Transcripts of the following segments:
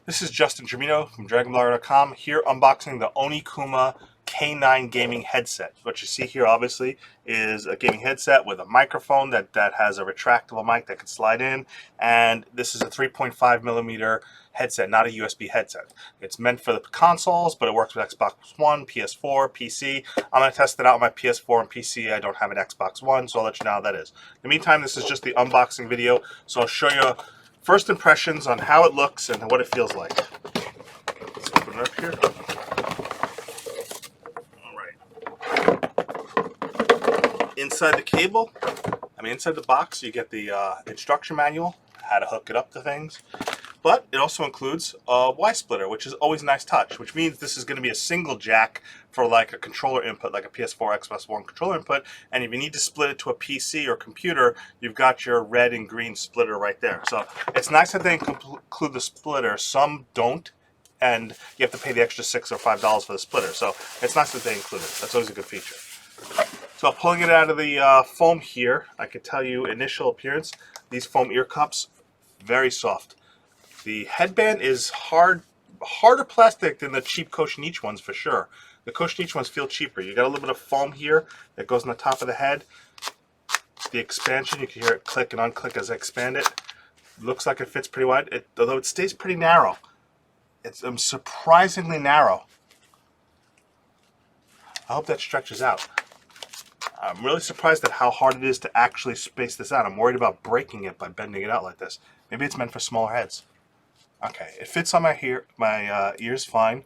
This is Justin Germino from DragonBlogger.com here unboxing the Onikuma K9 gaming headset. What you see here obviously is a gaming headset with a microphone that has a retractable mic that can slide in, and this is a 3.5 millimeter headset, not a USB headset. It's meant for the consoles, but it works with Xbox One, PS4, PC. I'm going to test it out on my PS4 and PC. I don't have an Xbox One, so I'll let you know how that is. In the meantime, this is just the unboxing video, so I'll show you first impressions on how it looks and what it feels like. Let's open it up here. Alright. Inside the cable, inside the box, you get the instruction manual, how to hook it up to things. But it also includes a Y-splitter, which is always a nice touch, which means this is going to be a single jack for like a controller input, like a PS4, Xbox One controller input. And if you need to split it to a PC or computer, you've got your red and green splitter right there. So it's nice that they include the splitter. Some don't, and you have to pay the extra $6 or $5 for the splitter. So it's nice that they include it. That's always a good feature. So pulling it out of the foam here, I could tell you initial appearance, these foam ear cups, very soft. The headband is harder plastic than the cheap Koenig ones for sure. The Koenig ones feel cheaper. You got a little bit of foam here that goes on the top of the head. The expansion, you can hear it click and unclick as I expand it. Looks like it fits pretty wide, although it stays pretty narrow. It's surprisingly narrow. I hope that stretches out. I'm really surprised at how hard it is to actually space this out. I'm worried about breaking it by bending it out like this. Maybe it's meant for smaller heads. Okay, it fits on my ears fine.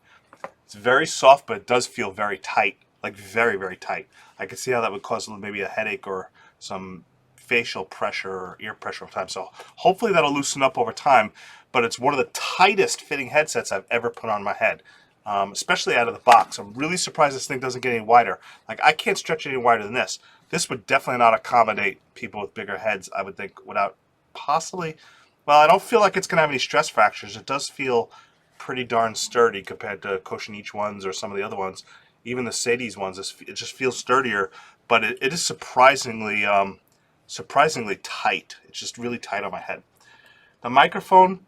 It's very soft, but it does feel very tight, like very, very tight. I can see how that would cause maybe a headache or some facial pressure or ear pressure over time. So hopefully that'll loosen up over time, but it's one of the tightest fitting headsets I've ever put on my head, especially out of the box. I'm really surprised this thing doesn't get any wider. Like, I can't stretch it any wider than this. This would definitely not accommodate people with bigger heads, I would think, without possibly... Well, I don't feel like it's going to have any stress fractures. It does feel pretty darn sturdy compared to Koenig ones or some of the other ones. Even the Sadie's ones, it just feels sturdier, but it is surprisingly tight. It's just really tight on my head. The microphone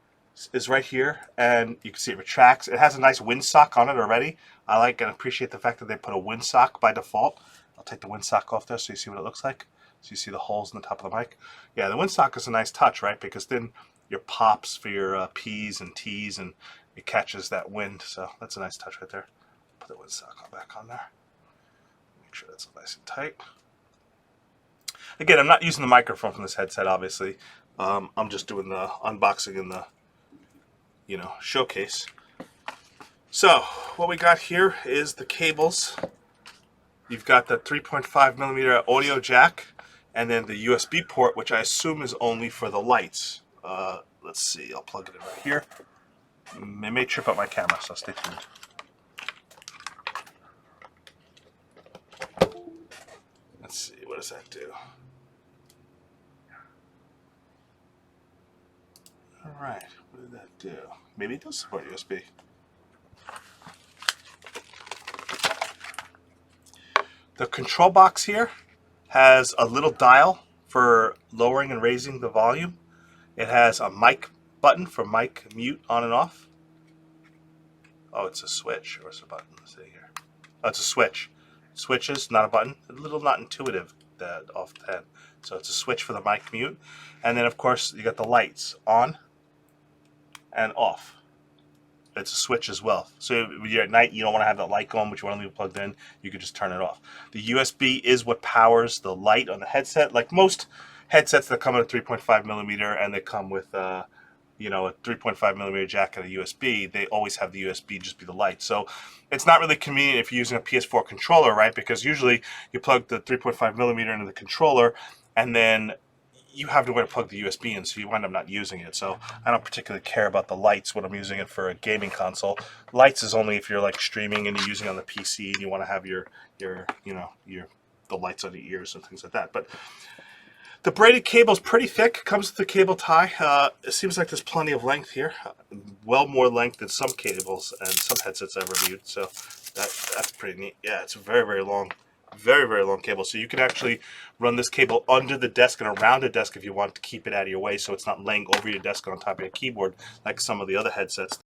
is right here, and you can see it retracts. It has a nice windsock on it already. I like and appreciate the fact that they put a windsock by default. I'll take the windsock off there so you see what it looks like. So you see the holes in the top of the mic. Yeah, the windsock is a nice touch, right? Because then your pops for your P's and T's, and it catches that wind. So that's a nice touch right there. Put the windsock back on there. Make sure that's nice and tight. Again, I'm not using the microphone from this headset, obviously. I'm just doing the unboxing in the, showcase. So what we got here is the cables. You've got the 3.5 millimeter audio jack, and then the USB port, which I assume is only for the lights. Let's see, I'll plug it in right here. It may trip up my camera, so stay tuned. Let's see, what does that do? Alright, what did that do? Maybe it does support USB. The control box here has a little dial for lowering and raising the volume. It has a mic button for mic mute on and off. Oh, it's a switch, or it's a button. Let's see here. Oh, it's a switch. Switches, not a button. A little not intuitive off the head. So it's a switch for the mic mute. And then, of course, you got the lights on and off. It's a switch as well. So when you're at night, you don't want to have that light going, but you want to leave it plugged in, you can just turn it off. The USB is what powers the light on the headset. Like most headsets that come in a 3.5 millimeter and they come with a 3.5 millimeter jack and a USB, they always have the USB just be the light. So it's not really convenient if you're using a PS4 controller, right? Because usually you plug the 3.5 millimeter into the controller, and then you have nowhere to plug the USB in, so you wind up not using it. So I don't particularly care about the lights when I'm using it for a gaming console. Lights is only if you're like streaming and you're using it on the PC and you want to have the lights on the ears and things like that. But the braided cable is pretty thick. Comes with the cable tie. It seems like there's plenty of length here. Well more length than some cables and some headsets I've reviewed. So that's pretty neat. Yeah, it's a very, very long. Very, very long cable. So you can actually run this cable under the desk and around the desk if you want to keep it out of your way, so it's not laying over your desk on top of your keyboard like some of the other headsets